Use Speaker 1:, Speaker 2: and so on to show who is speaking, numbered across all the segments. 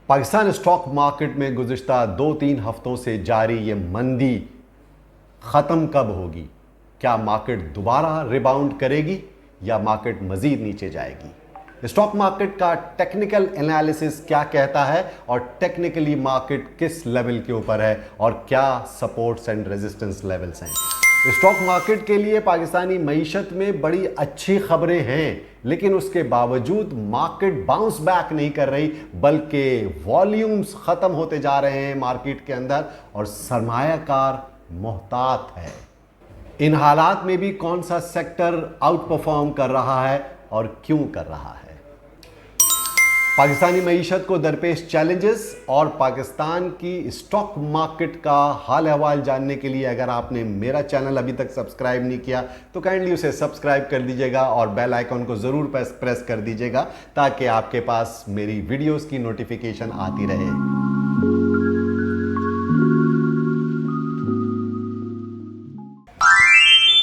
Speaker 1: Pakistan stock market में गुज़िश्ता 2-3 हफ्तों से जारी ये मंदी ख़त्म कब होगी? क्या मार्केट दोबारा रिबाउंड करेगी या मार्केट मज़ीद नीचे जाएगी? स्टॉक मार्केट का टेक्निकल एनालिसिस क्या कहता है और टेक्निकली मार्केट किस लेवल के ऊपर है और क्या सपोर्ट्स एंड रेजिस्टेंस लेवल्स हैं? स्टॉक मार्केट के लिए पाकिस्तानी मईशत में बड़ी अच्छी खबरें हैं, लेकिन उसके बावजूद मार्केट बाउंस बैक नहीं कर रही, बल्कि वॉल्यूम्स ख़त्म होते जा रहे हैं मार्केट के अंदर और सरमायाकार मोहतात है। इन हालात में भी कौन सा सेक्टर आउट परफॉर्म कर रहा है और क्यों कर रहा है? पाकिस्तानी मईशत को दरपेश चैलेंजेस और पाकिस्तान की स्टॉक मार्केट का हाल अहवाल जानने के लिए अगर आपने मेरा चैनल अभी तक सब्सक्राइब नहीं किया तो काइंडली उसे सब्सक्राइब कर दीजिएगा और बेल आइकॉन को ज़रूर प्रेस कर दीजिएगा ताकि आपके पास मेरी वीडियोस की नोटिफिकेशन आती रहे।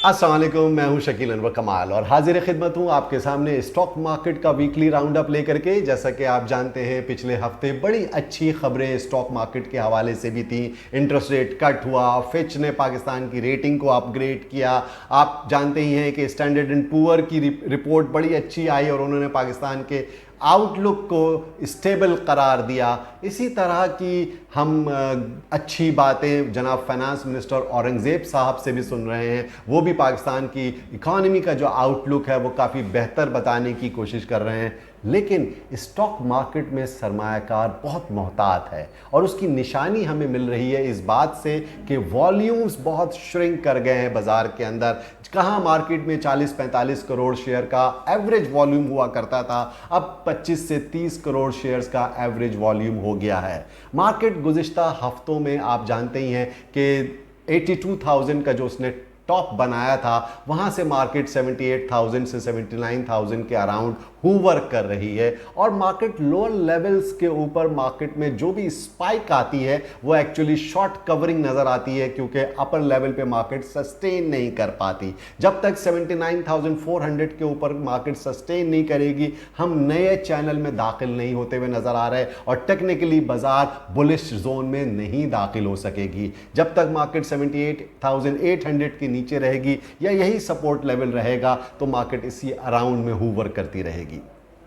Speaker 1: अस्सलाम वालेकुम, मैं हूं शकील अनवर कमाल और हाजिर खिदमत हूं आपके सामने स्टॉक मार्केट का वीकली राउंड अप लेकर के। जैसा कि आप जानते हैं पिछले हफ्ते बड़ी अच्छी खबरें स्टॉक मार्केट के हवाले से भी थी। इंटरेस्ट रेट कट हुआ, फिच ने पाकिस्तान की रेटिंग को अपग्रेड किया। आप जानते ही हैं कि स्टैंडर्ड एंड पुअर की रिपोर्ट बड़ी अच्छी आई और उन्होंने पाकिस्तान के आउटलुक को स्टेबल करार दिया। इसी तरह की हम अच्छी बातें जनाब फाइनेंस मिनिस्टर औरंगज़ेब साहब से भी सुन रहे हैं। वो भी पाकिस्तान की इकॉनमी का जो आउटलुक है वो काफ़ी बेहतर बताने की कोशिश कर रहे हैं। लेकिन स्टॉक मार्केट में सरमायाकार बहुत मोहतात है और उसकी निशानी हमें मिल रही है इस बात से कि वॉल्यूम्स बहुत श्रिंक कर गए हैं बाज़ार के अंदर। कहाँ मार्केट में 40-45 करोड़ शेयर का एवरेज वॉल्यूम हुआ करता था, अब 25 से 30 करोड़ शेयर्स का एवरेज वॉल्यूम हो गया है। मार्केट गुज़िश्ता हफ्तों में आप जानते ही हैं कि 82,000 का जो उसने टॉप बनाया था वहां से मार्केट 78,000 से 79,000 के अराउंड हूवर कर रही है और मार्केट लोअर लेवल्स के ऊपर मार्केट में जो भी स्पाइक आती है वो एक्चुअली शॉर्ट कवरिंग नजर आती है क्योंकि अपर लेवल पे मार्केट सस्टेन नहीं कर पाती। जब तक 79,400 के ऊपर मार्केट सस्टेन नहीं करेगी हम नए चैनल में दाखिल नहीं होते हुए नजर आ रहे हैं और टेक्निकली बाजार बुलिश जोन में नहीं दाखिल हो सकेगी। जब तक मार्केट 78,800 के नीचे रहेगी या यही सपोर्ट लेवल रहेगा तो मार्केट इसी अराउंड में हूवर करती रहेगी।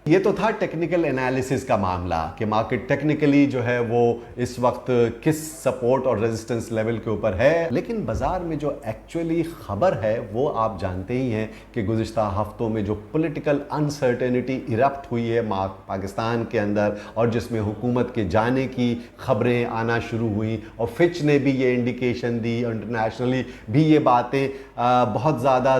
Speaker 1: ये तो था टेक्निकल एनालिसिस का मामला कि मार्केट टेक्निकली जो है वो इस वक्त किस सपोर्ट और रेजिस्टेंस लेवल के ऊपर है। लेकिन बाजार में जो एक्चुअली खबर है वो आप जानते ही हैं कि गुज़िश्ता हफ्तों में जो पॉलिटिकल अनसर्टेनिटी इरप्ट हुई है पाकिस्तान के अंदर और जिसमें हुकूमत के जाने की खबरें आना शुरू हुई और फिच ने भी ये इंडिकेशन दी, इंटरनेशनली भी ये बातें बहुत ज़्यादा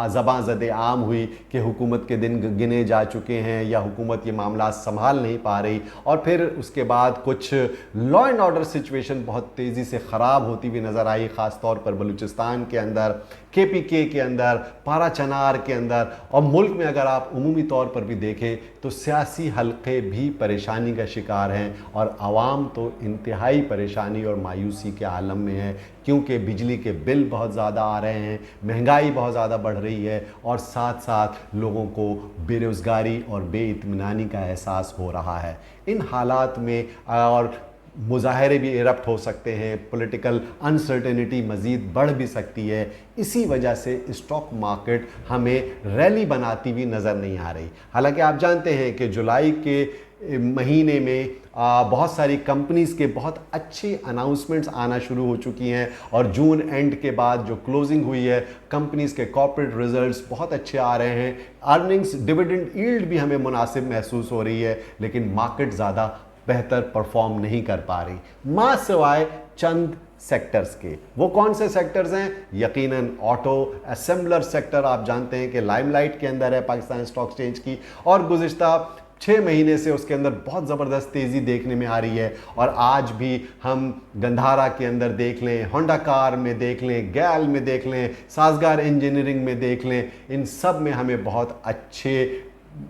Speaker 1: ज़बां ज़द आम हुई कि हुकूमत के दिन गिने जा चुके हैं या हुकूमत ये मामला संभाल नहीं पा रही। और फिर उसके बाद कुछ लॉ एंड ऑर्डर सिचुएशन बहुत तेज़ी से ख़राब होती हुई नज़र आई, ख़ास तौर पर बलूचिस्तान के अंदर, KPK के अंदर, पारा चनार के अंदर और मुल्क में अगर आप उमूमी तौर पर भी देखें तो सियासी हल्के भी परेशानी का शिकार हैं और आवाम तो इंतहाई परेशानी और मायूसी के आलम में है क्योंकि बिजली के बिल बहुत ज़्यादा आ रहे हैं, महंगाई बहुत ज़्यादा बढ़ रही है और साथ साथ लोगों को बेरोज़गारी और बेइत्मीनानी का एहसास हो रहा है। इन हालात में और मुजाहरे भी इरप्ट हो सकते हैं, पॉलिटिकल अनसर्टेनिटी मज़ीद बढ़ भी सकती है। इसी वजह से स्टॉक मार्केट हमें रैली बनाती हुई नज़र नहीं आ रही। हालांकि आप जानते हैं कि जुलाई के महीने में बहुत सारी कंपनीज़ के बहुत अच्छी अनाउंसमेंट्स आना शुरू हो चुकी हैं और जून एंड के बाद जो क्लोजिंग हुई है कंपनीज़ के कॉर्पोरेट रिजल्ट्स बहुत अच्छे आ रहे हैं। अर्निंग्स, डिविडेंड यील्ड भी हमें मुनासिब महसूस हो रही है, लेकिन मार्केट ज़्यादा बेहतर परफॉर्म नहीं कर पा रही मां सिवाय चंद सेक्टर्स के। वो कौन से सेक्टर्स हैं? यकीनन ऑटो असेंबलर सेक्टर आप जानते हैं कि लाइमलाइट के अंदर है पाकिस्तान स्टॉक एक्सचेंज की और गुज़िश्ता 6 महीने से उसके अंदर बहुत ज़बरदस्त तेज़ी देखने में आ रही है। और आज भी हम गंधारा के अंदर देख लें, होंडा कार में देख लें, गैल में देख लें, साजगार इंजीनियरिंग में देख लें, इन सब में हमें बहुत अच्छे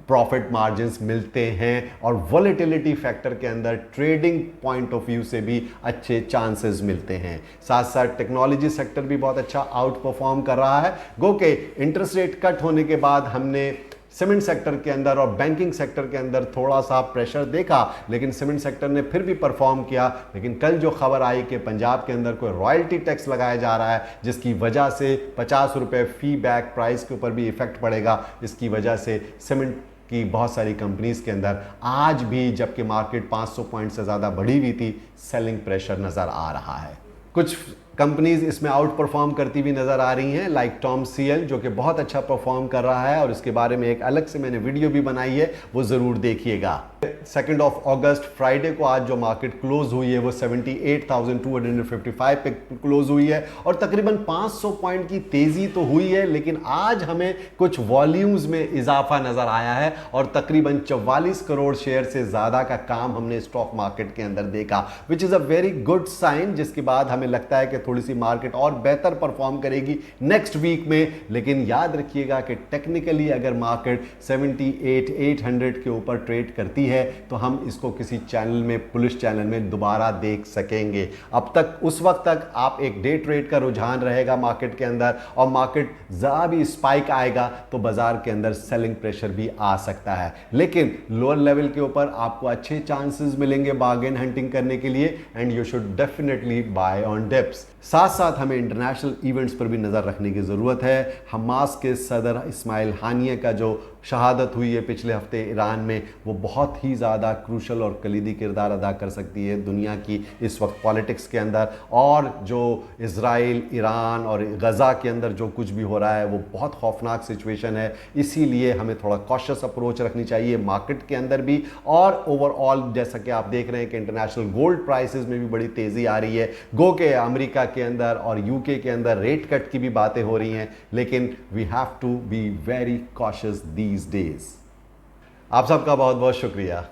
Speaker 1: प्रॉफिट मार्जिन्स मिलते हैं और वॉलेटिलिटी फैक्टर के अंदर ट्रेडिंग पॉइंट ऑफ व्यू से भी अच्छे चांसेस मिलते हैं। साथ साथ टेक्नोलॉजी सेक्टर भी बहुत अच्छा आउट परफॉर्म कर रहा है। गो के इंटरेस्ट रेट कट होने के बाद हमने सीमेंट सेक्टर के अंदर और बैंकिंग सेक्टर के अंदर थोड़ा सा प्रेशर देखा, लेकिन सीमेंट सेक्टर ने फिर भी परफॉर्म किया। लेकिन कल जो खबर आई कि पंजाब के अंदर कोई रॉयल्टी टैक्स लगाया जा रहा है, जिसकी वजह से 50 रुपए फी बैक प्राइस के ऊपर भी इफेक्ट पड़ेगा। इसकी वजह से सीमेंट की बहुत सारी कंपनीज के अंदर आज भी, जबकि मार्केट 500 पॉइंट से ज़्यादा बढ़ी हुई थी, सेलिंग प्रेशर नज़र आ रहा है। कुछ कंपनीज इसमें आउट परफॉर्म करती हुई नज़र आ रही हैं, लाइक टॉम सीएल जो कि बहुत अच्छा परफॉर्म कर रहा है और इसके बारे में एक अलग से मैंने वीडियो भी बनाई है, वो ज़रूर देखिएगा। 2 अगस्त फ्राइडे को आज जो मार्केट क्लोज हुई है वो 78,255 पे क्लोज हुई है और तकरीबन 500 पॉइंट की तेज़ी तो हुई है, लेकिन आज हमें कुछ वॉल्यूम्स में इजाफा नज़र आया है और तकरीबन 44 करोड़ शेयर से ज़्यादा का काम हमने स्टॉक मार्केट के अंदर देखा, which is a very good sign, जिसके बाद हमें लगता है कि थोड़ी सी मार्केट और बेहतर परफॉर्म करेगी नेक्स्ट वीक में। लेकिन याद रखिएगा कि टेक्निकली अगर मार्केट 78,800 के ऊपर ट्रेड करती है तो हम इसको किसी चैनल में, पुलिस चैनल में दोबारा देख सकेंगे। अब तक, उस वक्त तक आप एक डे ट्रेड का रुझान रहेगा मार्केट के अंदर और मार्केट ज़रा भी स्पाइक आएगा तो बाजार के अंदर सेलिंग प्रेशर भी आ सकता है। लेकिन लोअर लेवल के ऊपर आपको अच्छे चांसेस मिलेंगे बार्गेन हंटिंग करने के लिए and you should definitely buy on dips. साथ साथ हमें इंटरनेशनल इवेंट्स पर भी नज़र रखने की ज़रूरत है। हमास के सदर इस्माइल हानिया का जो शहादत हुई है पिछले हफ्ते ईरान में, वो बहुत ही ज़्यादा क्रूशल और कलीदी किरदार अदा कर सकती है दुनिया की इस वक्त पॉलिटिक्स के अंदर। और जो इज़राइल, ईरान और गज़ा के अंदर जो कुछ भी हो रहा है वो बहुत खौफनाक सिचुएशन है, इसीलिए हमें थोड़ा कॉशियस अप्रोच रखनी चाहिए मार्केट के अंदर भी। और ओवरऑल जैसा कि आप देख रहे हैं कि इंटरनेशनल गोल्ड प्राइसेस में भी बड़ी तेज़ी आ रही है। गो के अमेरिका के अंदर और यूके के अंदर रेट कट की भी बातें हो रही हैं, लेकिन we have to be very cautious these days. आप सबका बहुत बहुत शुक्रिया।